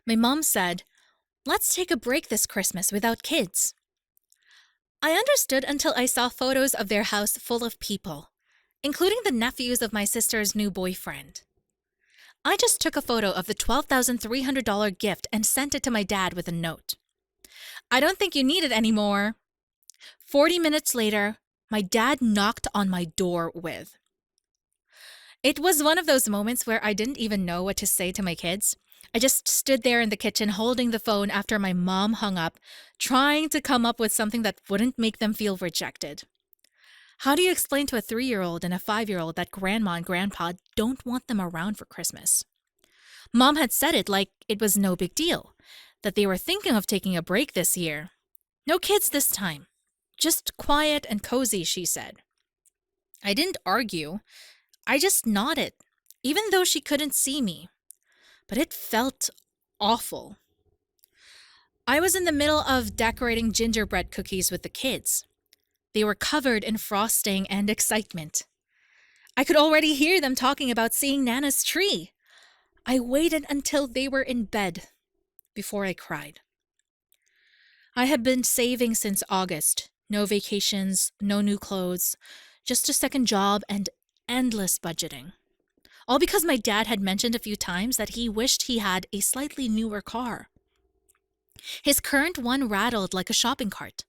My mom said, "Let's take a break this Christmas without kids." I understood until I saw photos of their house full of people, including the nephews of my sister's new boyfriend. I just took a photo of the $12,300 gift and sent it to my dad with a note. "I don't think you need it anymore." 40 minutes later, my dad knocked on my door with. It was one of those moments where I didn't even know what to say to my kids. I just stood there in the kitchen holding the phone after my mom hung up, trying to come up with something that wouldn't make them feel rejected. How do you explain to a 3-year-old and a 5-year-old that grandma and grandpa don't want them around for Christmas? Mom had said it like it was no big deal, that they were thinking of taking a break this year. No kids this time. Just quiet and cozy, she said. I didn't argue. I just nodded, even though she couldn't see me. But it felt awful. I was in the middle of decorating gingerbread cookies with the kids. They were covered in frosting and excitement. I could already hear them talking about seeing Nana's tree. I waited until they were in bed before I cried. I had been saving since August. No vacations, no new clothes, just a second job and endless budgeting. All because my dad had mentioned a few times that he wished he had a slightly newer car. His current one rattled like a shopping cart.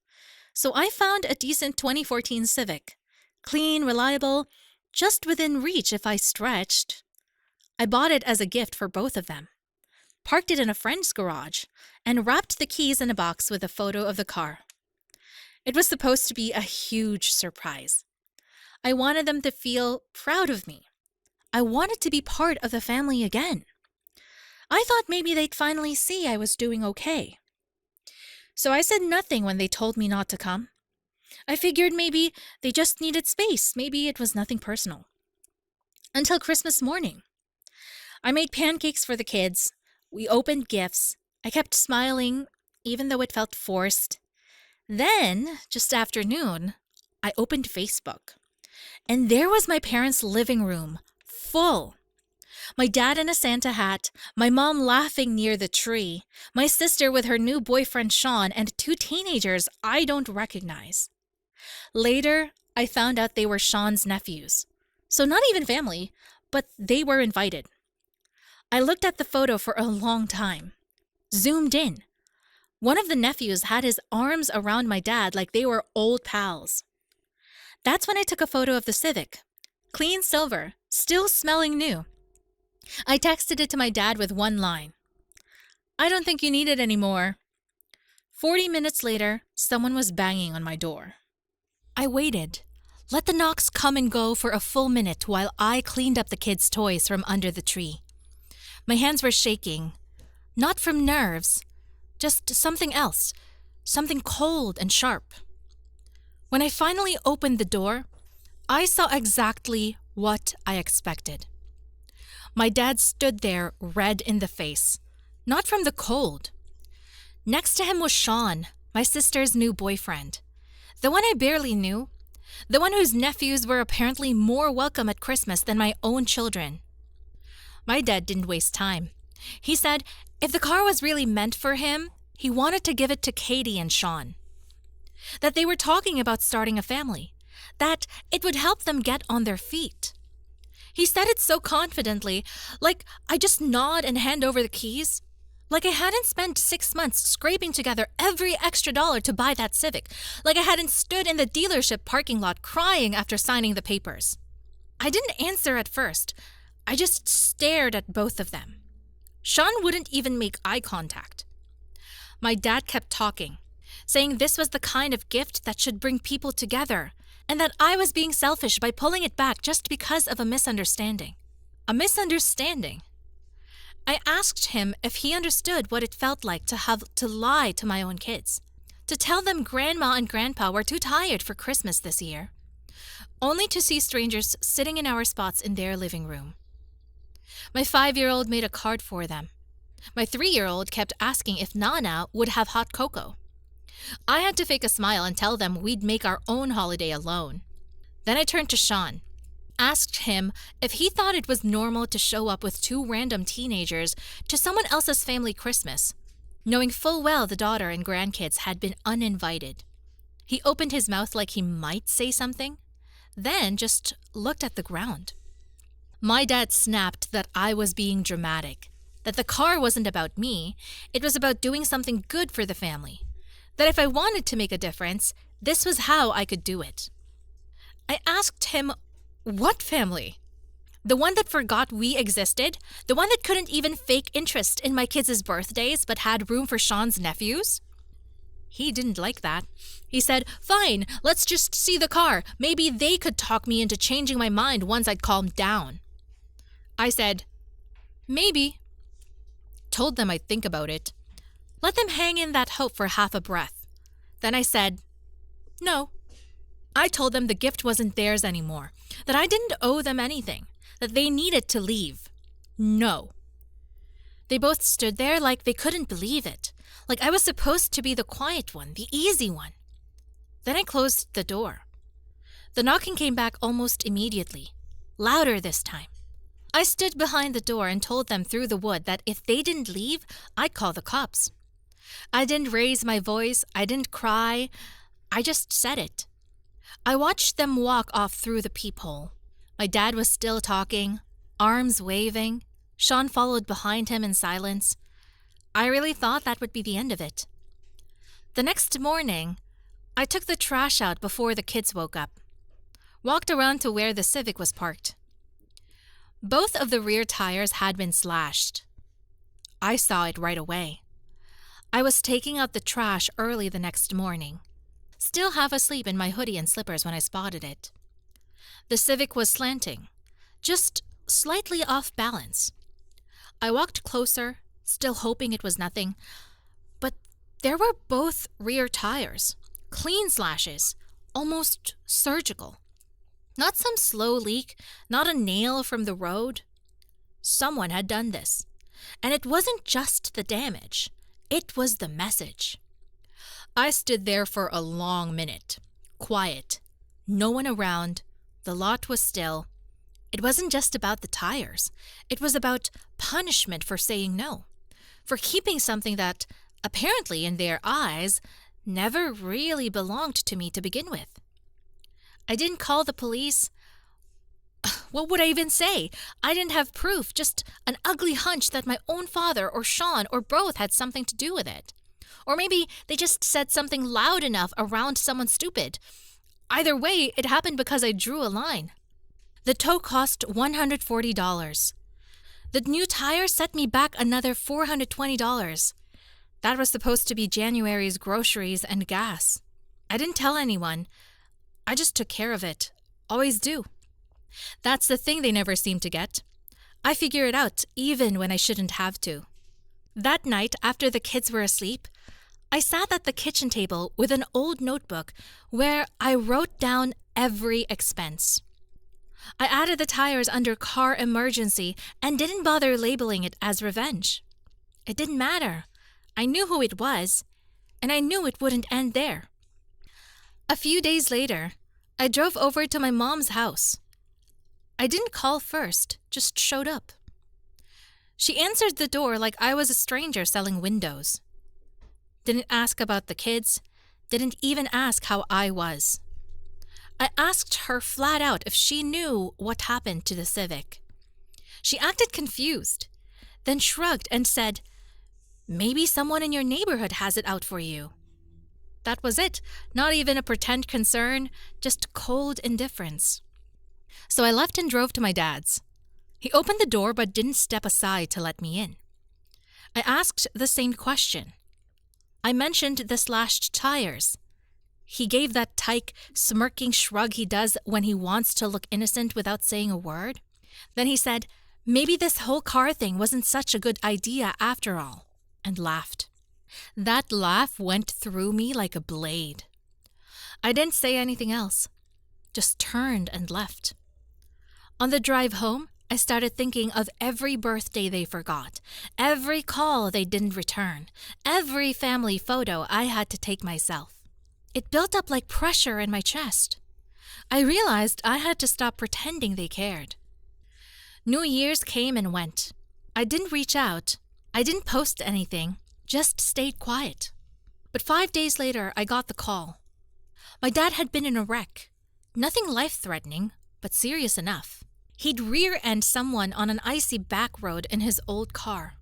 So I found a decent 2014 Civic. Clean, reliable, just within reach if I stretched. I bought it as a gift for both of them. Parked it in a friend's garage and wrapped the keys in a box with a photo of the car. It was supposed to be a huge surprise. I wanted them to feel proud of me. I wanted to be part of the family again. I thought maybe they'd finally see I was doing okay. So I said nothing when they told me not to come. I figured maybe they just needed space. Maybe it was nothing personal. Until Christmas morning. I made pancakes for the kids. We opened gifts. I kept smiling, even though it felt forced. Then, just after noon, I opened Facebook. And there was my parents' living room, full. My dad in a Santa hat, my mom laughing near the tree, my sister with her new boyfriend Sean, and 2 teenagers I don't recognize. Later, I found out they were Sean's nephews. So not even family, but they were invited. I looked at the photo for a long time. Zoomed in. One of the nephews had his arms around my dad like they were old pals. That's when I took a photo of the Civic. Clean silver, still smelling new. I texted it to my dad with one line. "I don't think you need it anymore." 40 minutes later, someone was banging on my door. I waited. Let the knocks come and go for a full minute while I cleaned up the kids' toys from under the tree. My hands were shaking. Not from nerves, just something else. Something cold and sharp. When I finally opened the door, I saw exactly what I expected. My dad stood there, red in the face, not from the cold. Next to him was Sean, my sister's new boyfriend, the one I barely knew, the one whose nephews were apparently more welcome at Christmas than my own children. My dad didn't waste time. He said if the car was really meant for him, he wanted to give it to Katie and Sean. That they were talking about starting a family, that it would help them get on their feet. He said it so confidently, like I just nod and hand over the keys. Like I hadn't spent 6 months scraping together every extra dollar to buy that Civic. Like I hadn't stood in the dealership parking lot crying after signing the papers. I didn't answer at first. I just stared at both of them. Sean wouldn't even make eye contact. My dad kept talking, saying this was the kind of gift that should bring people together, and that I was being selfish by pulling it back just because of a misunderstanding. A misunderstanding? I asked him if he understood what it felt like to have to lie to my own kids, to tell them Grandma and Grandpa were too tired for Christmas this year, only to see strangers sitting in our spots in their living room. My 5-year-old made a card for them. My 3-year-old kept asking if Nana would have hot cocoa. I had to fake a smile and tell them we'd make our own holiday alone. Then I turned to Sean. asked him if he thought it was normal to show up with two random teenagers to someone else's family Christmas, knowing full well the daughter and grandkids had been uninvited. He opened his mouth like he might say something, then just looked at the ground. My dad snapped that I was being dramatic, that the car wasn't about me, it was about doing something good for the family, that if I wanted to make a difference, this was how I could do it. I asked him, what family? The one that forgot we existed? The one that couldn't even fake interest in my kids' birthdays but had room for Sean's nephews? He didn't like that. He said, fine, let's just see the car. Maybe they could talk me into changing my mind once I'd calmed down. I said, maybe. Told them I'd think about it. Let them hang in that hope for half a breath. Then I said, no. I told them the gift wasn't theirs anymore, that I didn't owe them anything, that they needed to leave. No. They both stood there like they couldn't believe it, like I was supposed to be the quiet one, the easy one. Then I closed the door. The knocking came back almost immediately, louder this time. I stood behind the door and told them through the wood that if they didn't leave, I'd call the cops. I didn't raise my voice, I didn't cry, I just said it. I watched them walk off through the peephole. My dad was still talking, arms waving. Sean followed behind him in silence. I really thought that would be the end of it. The next morning, I took the trash out before the kids woke up. Walked around to where the Civic was parked. Both of the rear tires had been slashed. I saw it right away. I was taking out the trash early the next morning. Still half asleep in my hoodie and slippers when I spotted it. The Civic was slanting, just slightly off balance. I walked closer, still hoping it was nothing, but there were both rear tires, clean slashes, almost surgical. Not some slow leak, not a nail from the road. Someone had done this, and it wasn't just the damage, it was the message. I stood there for a long minute, quiet, no one around, the lot was still. It wasn't just about the tires, it was about punishment for saying no, for keeping something that, apparently in their eyes, never really belonged to me to begin with. I didn't call the police. What would I even say? I didn't have proof, just an ugly hunch that my own father or Sean or both had something to do with it. Or maybe they just said something loud enough around someone stupid. Either way, it happened because I drew a line. The tow cost $140. The new tire set me back another $420. That was supposed to be January's groceries and gas. I didn't tell anyone. I just took care of it. Always do. That's the thing they never seem to get. I figure it out even when I shouldn't have to. That night, after the kids were asleep, I sat at the kitchen table with an old notebook where I wrote down every expense. I added the tires under car emergency and didn't bother labeling it as revenge. It didn't matter. I knew who it was, and I knew it wouldn't end there. A few days later, I drove over to my mom's house. I didn't call first, just showed up. She answered the door like I was a stranger selling windows. Didn't ask about the kids, didn't even ask how I was. I asked her flat out if she knew what happened to the Civic. She acted confused, then shrugged and said, "Maybe someone in your neighborhood has it out for you." That was it, not even a pretend concern, just cold indifference. So I left and drove to my dad's. He opened the door but didn't step aside to let me in. I asked the same question. I mentioned the slashed tires. He gave that tight, smirking shrug he does when he wants to look innocent without saying a word. Then he said, "Maybe this whole car thing wasn't such a good idea after all," and laughed. That laugh went through me like a blade. I didn't say anything else, just turned and left. On the drive home, I started thinking of every birthday they forgot, every call they didn't return, every family photo I had to take myself. It built up like pressure in my chest. I realized I had to stop pretending they cared. New Year's came and went. I didn't reach out. I didn't post anything, just stayed quiet. But 5 days later, I got the call. My dad had been in a wreck. Nothing life-threatening, but serious enough. He'd rear-end someone on an icy back road in his old car.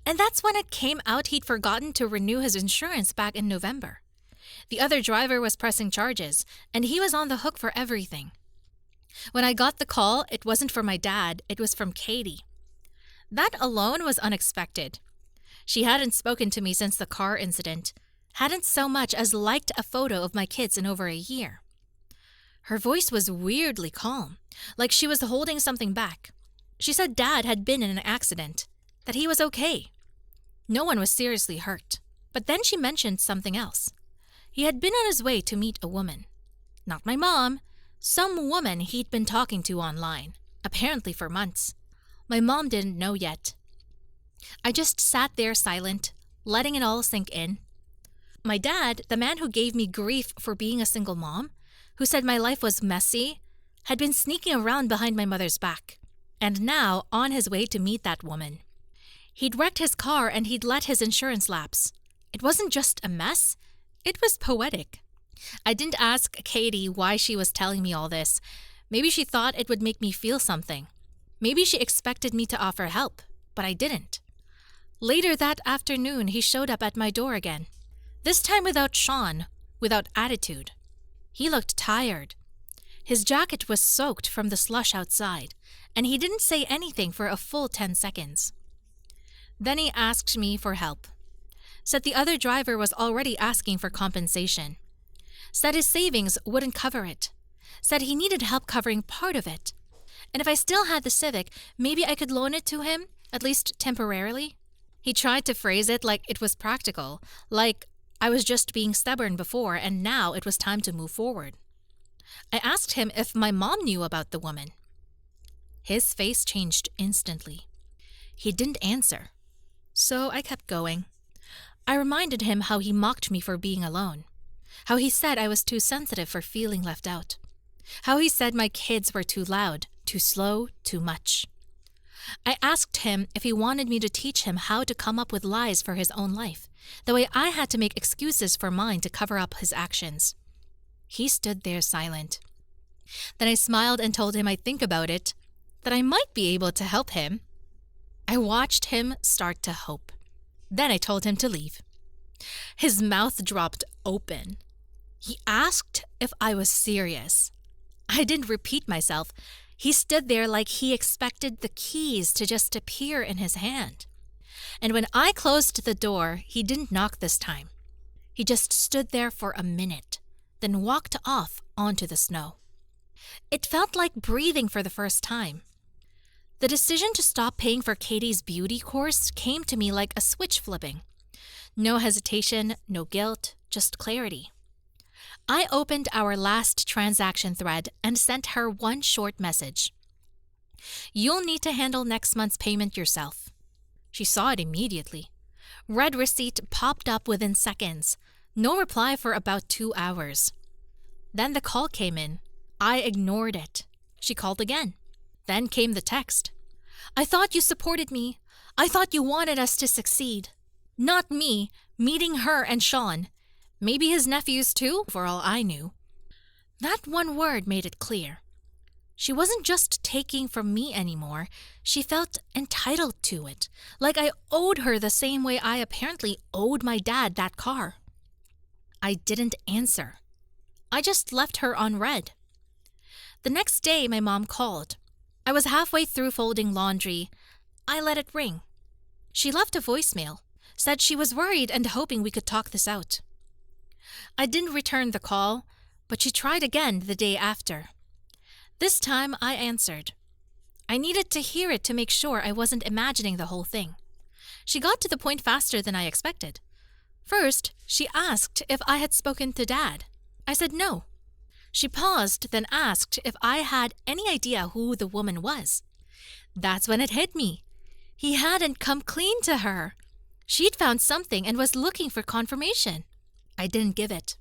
And that's when it came out he'd forgotten to renew his insurance back in November. The other driver was pressing charges, and he was on the hook for everything. When I got the call, it wasn't from my dad, it was from Katie. That alone was unexpected. She hadn't spoken to me since the car incident, hadn't so much as liked a photo of my kids in over a year. Her voice was weirdly calm, like she was holding something back. She said Dad had been in an accident, that he was okay. No one was seriously hurt. But then she mentioned something else. He had been on his way to meet a woman. Not my mom, some woman he'd been talking to online, apparently for months. My mom didn't know yet. I just sat there silent, letting it all sink in. My dad, the man who gave me grief for being a single mom, who said my life was messy, had been sneaking around behind my mother's back, and now on his way to meet that woman. He'd wrecked his car and he'd let his insurance lapse. It wasn't just a mess, it was poetic. I didn't ask Katie why she was telling me all this. Maybe she thought it would make me feel something. Maybe she expected me to offer help, but I didn't. Later that afternoon, he showed up at my door again. This time without Sean, without attitude. He looked tired. His jacket was soaked from the slush outside, and he didn't say anything for a full 10 seconds. Then he asked me for help. Said the other driver was already asking for compensation. Said his savings wouldn't cover it. Said he needed help covering part of it. And if I still had the Civic, maybe I could loan it to him, at least temporarily. He tried to phrase it like it was practical, like I was just being stubborn before and now it was time to move forward. I asked him if my mom knew about the woman. His face changed instantly. He didn't answer, so I kept going. I reminded him how he mocked me for being alone, how he said I was too sensitive for feeling left out, how he said my kids were too loud, too slow, too much. I asked him if he wanted me to teach him how to come up with lies for his own life, the way I had to make excuses for mine to cover up his actions. He stood there silent. Then I smiled and told him I'd think about it, that I might be able to help him. I watched him start to hope. Then I told him to leave. His mouth dropped open. He asked if I was serious. I didn't repeat myself. He stood there like he expected the keys to just appear in his hand. And when I closed the door, he didn't knock this time. He just stood there for a minute, then walked off onto the snow. It felt like breathing for the first time. The decision to stop paying for Katie's beauty course came to me like a switch flipping. No hesitation, no guilt, just clarity. I opened our last transaction thread and sent her one short message. You'll need to handle next month's payment yourself. She saw it immediately. Red receipt popped up within seconds. No reply for about 2 hours. Then the call came in. I ignored it. She called again. Then came the text. I thought you supported me. I thought you wanted us to succeed. Not me, meeting her and Sean. Maybe his nephews too, for all I knew. That one word made it clear. She wasn't just taking from me anymore. She felt entitled to it, like I owed her the same way I apparently owed my dad that car. I didn't answer. I just left her on read. The next day, my mom called. I was halfway through folding laundry. I let it ring. She left a voicemail, said she was worried and hoping we could talk this out. I didn't return the call, but she tried again the day after. This time I answered. I needed to hear it to make sure I wasn't imagining the whole thing. She got to the point faster than I expected. First, she asked if I had spoken to Dad. I said no. She paused, then asked if I had any idea who the woman was. That's when it hit me. He hadn't come clean to her. She'd found something and was looking for confirmation. I didn't give it.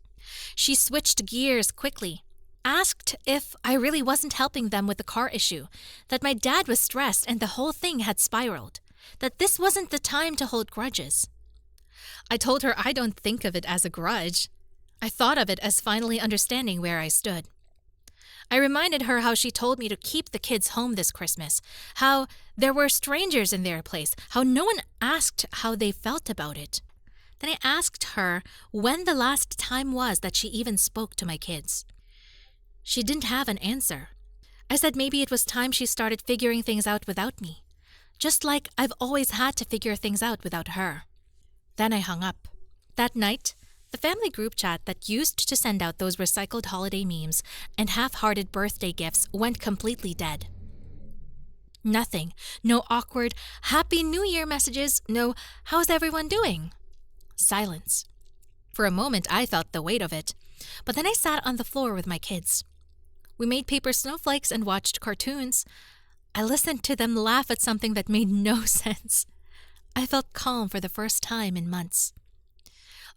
She switched gears quickly. asked if I really wasn't helping them with the car issue, that my dad was stressed and the whole thing had spiraled, that this wasn't the time to hold grudges. I told her I don't think of it as a grudge. I thought of it as finally understanding where I stood. I reminded her how she told me to keep the kids home this Christmas, how there were strangers in their place, how no one asked how they felt about it. Then I asked her when the last time was that she even spoke to my kids. She didn't have an answer. I said maybe it was time she started figuring things out without me, just like I've always had to figure things out without her. Then I hung up. That night, the family group chat that used to send out those recycled holiday memes and half-hearted birthday gifts went completely dead. Nothing. No awkward, Happy New Year messages. No, how's everyone doing? Silence. For a moment, I felt the weight of it. But then I sat on the floor with my kids. We made paper snowflakes and watched cartoons. I listened to them laugh at something that made no sense. I felt calm for the first time in months.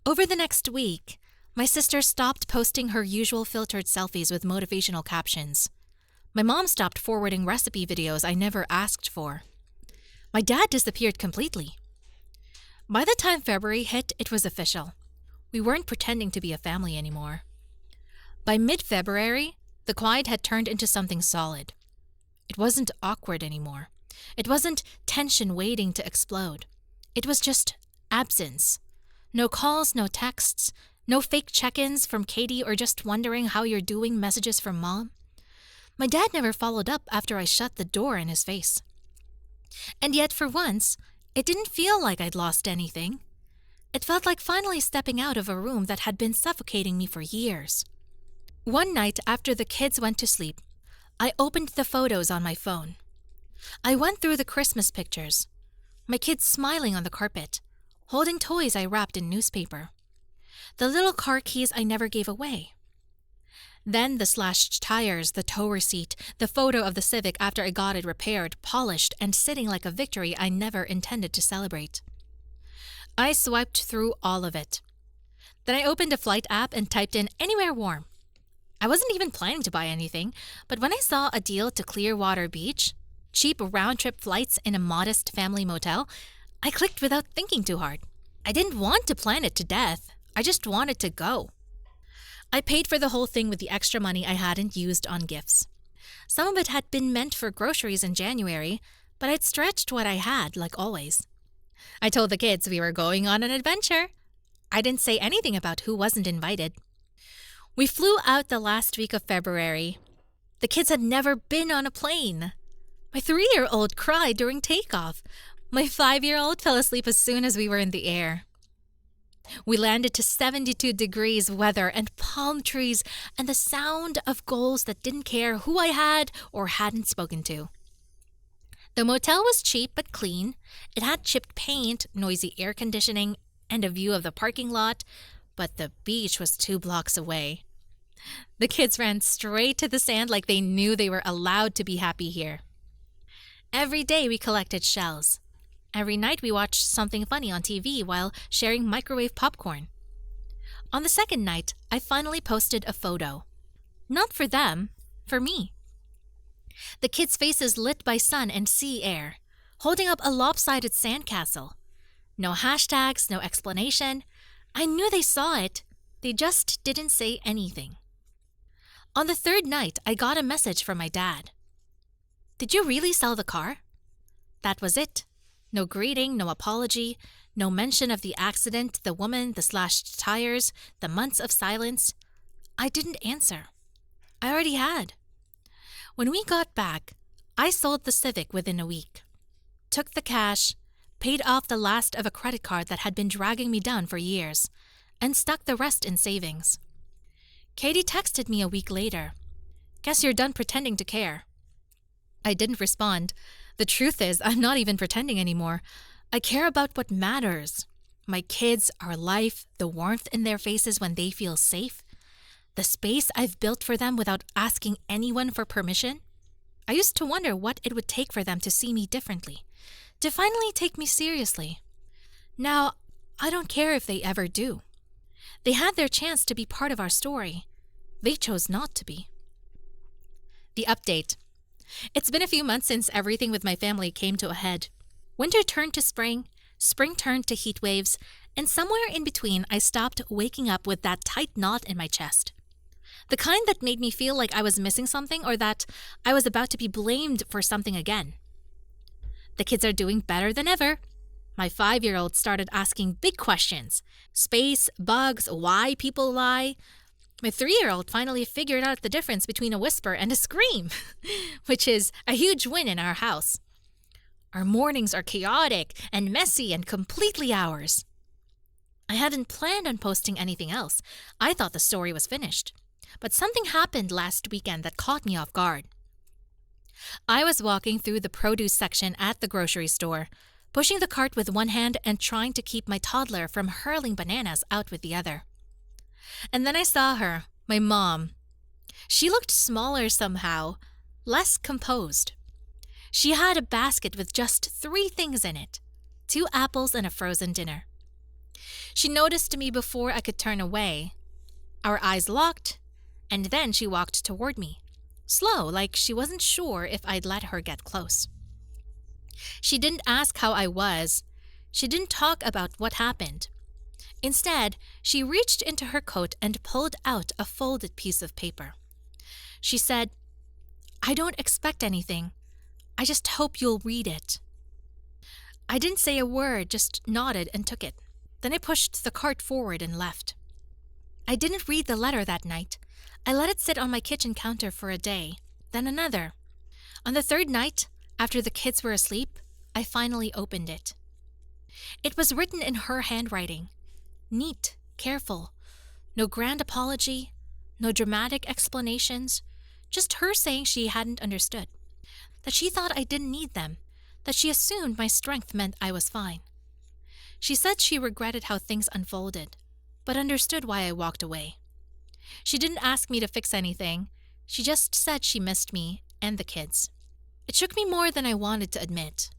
Over the next week, my sister stopped posting her usual filtered selfies with motivational captions. My mom stopped forwarding recipe videos I never asked for. My dad disappeared completely. By the time February hit, it was official. We weren't pretending to be a family anymore. By mid-February, the quiet had turned into something solid. It wasn't awkward anymore. It wasn't tension waiting to explode. It was just absence. No calls, no texts, no fake check-ins from Katie or just wondering how you're doing messages from Mom. My dad never followed up after I shut the door in his face. And yet, for once, it didn't feel like I'd lost anything. It felt like finally stepping out of a room that had been suffocating me for years. One night after the kids went to sleep, I opened the photos on my phone. I went through the Christmas pictures. My kids smiling on the carpet, holding toys I wrapped in newspaper. The little car keys I never gave away. Then the slashed tires, the tow receipt, the photo of the Civic after I got it repaired, polished, and sitting like a victory I never intended to celebrate. I swiped through all of it. Then I opened a flight app and typed in anywhere warm. I wasn't even planning to buy anything, but when I saw a deal to Clearwater Beach, cheap round-trip flights in a modest family motel, I clicked without thinking too hard. I didn't want to plan it to death. I just wanted to go. I paid for the whole thing with the extra money I hadn't used on gifts. Some of it had been meant for groceries in January, but I'd stretched what I had, like always. I told the kids we were going on an adventure. I didn't say anything about who wasn't invited. We flew out the last week of February. The kids had never been on a plane. My 3-year-old cried during takeoff. My 5-year-old fell asleep as soon as we were in the air. We landed to 72 degrees weather and palm trees and the sound of gulls that didn't care who I had or hadn't spoken to. The motel was cheap but clean. It had chipped paint, noisy air conditioning, and a view of the parking lot, but the beach was 2 blocks away. The kids ran straight to the sand like they knew they were allowed to be happy here. Every day we collected shells. Every night we watched something funny on TV while sharing microwave popcorn. On the second night, I finally posted a photo. Not for them, for me. The kids' faces lit by sun and sea air, holding up a lopsided sandcastle. No hashtags, no explanation. I knew they saw it. They just didn't say anything. On the third night, I got a message from my dad. "Did you really sell the car?" That was it. No greeting, no apology, no mention of the accident, the woman, the slashed tires, the months of silence. I didn't answer. I already had. When we got back, I sold the Civic within a week. Took the cash, paid off the last of a credit card that had been dragging me down for years, and stuck the rest in savings. Katie texted me a week later. "Guess you're done pretending to care." I didn't respond. The truth is, I'm not even pretending anymore. I care about what matters. My kids, our life, the warmth in their faces when they feel safe, the space I've built for them without asking anyone for permission. I used to wonder what it would take for them to see me differently, to finally take me seriously. Now, I don't care if they ever do. They had their chance to be part of our story. They chose not to be. The update. It's been a few months since everything with my family came to a head. Winter turned to spring turned to heat waves, and somewhere in between I stopped waking up with that tight knot in my chest. The kind that made me feel like I was missing something or that I was about to be blamed for something again. The kids are doing better than ever. My 5-year-old started asking big questions. Space, bugs, why people lie. My 3-year-old finally figured out the difference between a whisper and a scream, which is a huge win in our house. Our mornings are chaotic and messy and completely ours. I hadn't planned on posting anything else. I thought the story was finished. But something happened last weekend that caught me off guard. I was walking through the produce section at the grocery store, pushing the cart with one hand and trying to keep my toddler from hurling bananas out with the other. And then I saw her, my mom. She looked smaller somehow, less composed. She had a basket with just 3 things in it, 2 apples and a frozen dinner. She noticed me before I could turn away. Our eyes locked, and then she walked toward me, slow, like she wasn't sure if I'd let her get close. She didn't ask how I was. She didn't talk about what happened. Instead, she reached into her coat and pulled out a folded piece of paper. She said, "I don't expect anything. I just hope you'll read it." I didn't say a word, just nodded and took it. Then I pushed the cart forward and left. I didn't read the letter that night. I let it sit on my kitchen counter for a day, then another. On the 3rd night, after the kids were asleep, I finally opened it. It was written in her handwriting. Neat, careful. No grand apology, no dramatic explanations, just her saying she hadn't understood. That she thought I didn't need them, that she assumed my strength meant I was fine. She said she regretted how things unfolded, but understood why I walked away. She didn't ask me to fix anything. She just said she missed me and the kids. It shook me more than I wanted to admit.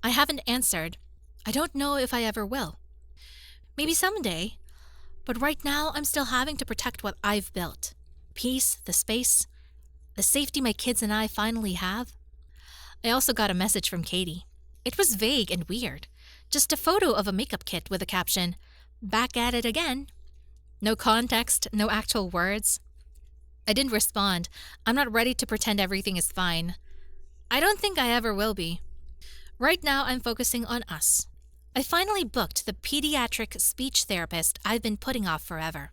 I haven't answered. I don't know if I ever will. Maybe someday. But right now, I'm still having to protect what I've built. Peace, the space, the safety my kids and I finally have. I also got a message from Katie. It was vague and weird. Just a photo of a makeup kit with a caption, "Back at it again." No context, no actual words. I didn't respond. I'm not ready to pretend everything is fine. I don't think I ever will be. Right now, I'm focusing on us. I finally booked the pediatric speech therapist I've been putting off forever.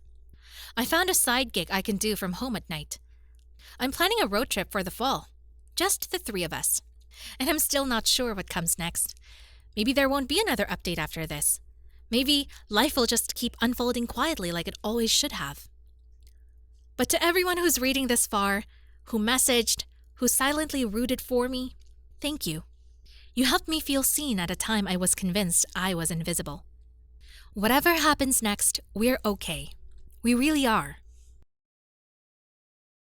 I found a side gig I can do from home at night. I'm planning a road trip for the fall. Just the 3 of us. And I'm still not sure what comes next. Maybe there won't be another update after this. Maybe life will just keep unfolding quietly like it always should have. But to everyone who's reading this far, who messaged, who silently rooted for me, thank you. You helped me feel seen at a time I was convinced I was invisible. Whatever happens next, we're okay. We really are.